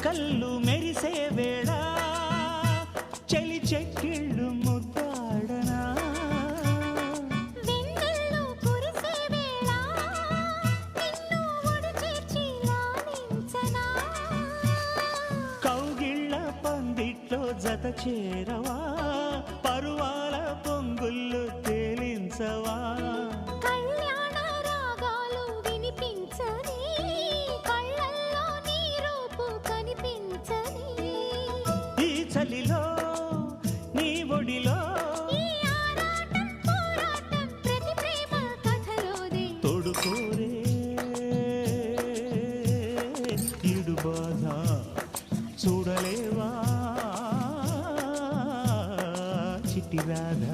చుక్కల్లు మెరిసే వేళ చలి చెక్కిళ్ళు ముద్దాడనా వెన్నెల్లో కురిసే వేళ నిన్ను ఒడి చేర్చి లాలించనా కౌగిళ్ళ పందిట్లో జత చేరవా పరువాల పొంగుళ్ళు తేలించవా కళ్యాణ రాగాలు వినిపించని కళ్ళల్లో నీ రూపు కనిపించని ఈ చలిలో నీ ఒడిలో ఈ ఆరాటం పోరాటం ప్రతి ప్రేమ కథలోదే తోడుకోరే ఈడు బాధ చూడలేవా చిట్టి రాధ